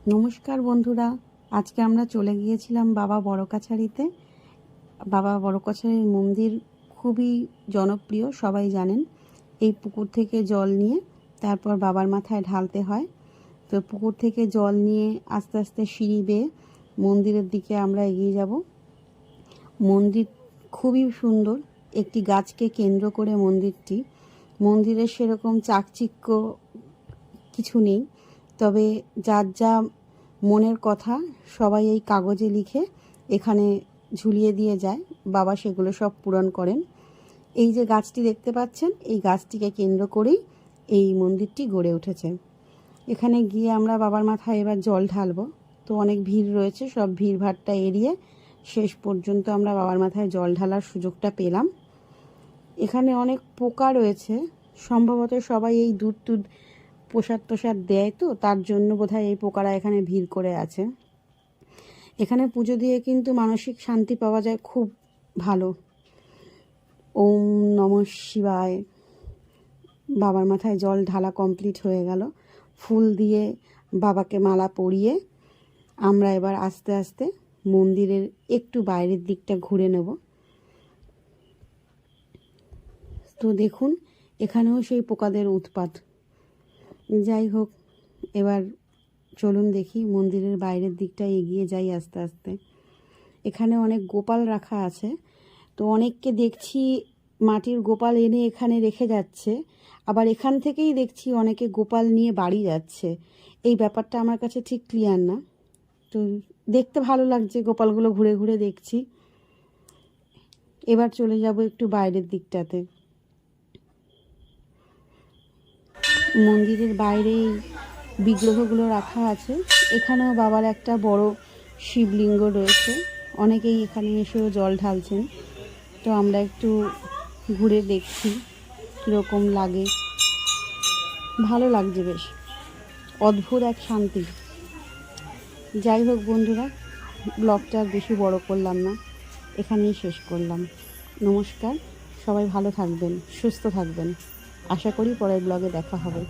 নমস্কার বন্ধুরা, আজকে আমরা চলে গিয়েছিলাম বাবা বড়কাছারিতে। বাবা বড়কাছারির মন্দির খুবই জনপ্রিয়, সবাই জানেন। এই পুকুর থেকে জল নিয়ে তারপর বাবার মাথায় ঢালতে হয়। তো পুকুর থেকে জল নিয়ে আস্তে আস্তে সিঁড়ি বেয়ে মন্দিরের দিকে আমরা এগিয়ে যাব। মন্দির খুবই সুন্দর, একটি গাছকে কেন্দ্র করে মন্দিরটি। মন্দিরের সেরকম চাকচিক্য কিছু নেই, তবে যার যা মনের কথা সবাই এই কাগজে লিখে এখানে ঝুলিয়ে দিয়ে যায়, বাবা সেগুলো সব পূরণ করেন। এই যে গাছটি দেখতে পাচ্ছেন, এই গাছটিকে কেন্দ্র করেই এই মন্দিরটি গড়ে উঠেছে। এখানে গিয়ে আমরা বাবার মাথায় এবার জল ঢালবো। তো অনেক ভিড় রয়েছে, সব ভিড়ভাড়টা এড়িয়ে শেষ পর্যন্ত আমরা বাবার মাথায় জল ঢালার সুযোগটা পেলাম। এখানে অনেক পোকা রয়েছে, সম্ভবত সবাই এই দুধ প্রসাদ তোসাদ দেয়, তো তার জন্য বোধহয় এই পোকারা এখানে ভিড় করে আছে। এখানে পুজো দিয়ে কিন্তু মানসিক শান্তি পাওয়া যায় খুব ভালো। ওম নমঃ শিবায়। বাবার মাথায় জল ঢালা কমপ্লিট হয়ে গেল। ফুল দিয়ে বাবাকে মালা পরিয়ে আমরা এবার আস্তে আস্তে মন্দিরের একটু বাইরের দিকটা ঘুরে নেব। তো দেখুন, এখানেও সেই পোকাদের উৎপাত। যাই হোক, এবার চলুন দেখি মন্দিরের বাইরের দিকটা এগিয়ে যাই আস্তে আস্তে। এখানে অনেক গোপাল রাখা আছে। তো অনেককে দেখছি মাটির গোপাল এনে এখানে রেখে যাচ্ছে, আবার এখান থেকেই দেখছি অনেকে গোপাল নিয়ে বাড়ি যাচ্ছে। এই ব্যাপারটা আমার কাছে ঠিক ক্লিয়ার না। তো দেখতে ভালো লাগছে, গোপালগুলো ঘুরে ঘুরে দেখছি। এবার চলে যাব একটু বাইরের দিকটাতে। মন্দিরের বাইরেই বিগ্রহগুলো রাখা আছে। এখানেও বাবার একটা বড় শিবলিঙ্গ রয়েছে, অনেকেই এখানে এসেও জল ঢালছেন। তো আমরা একটু ঘুরে দেখছি কীরকম লাগে। ভালো লাগছে, বেশ অদ্ভুত এক শান্তি। যাই হোক বন্ধুরা, ব্লগটা আর বেশি বড় করলাম না, এখানেই শেষ করলাম। নমস্কার, সবাই ভালো থাকবেন, সুস্থ থাকবেন। আশা করি পরের ব্লগে দেখা হবে।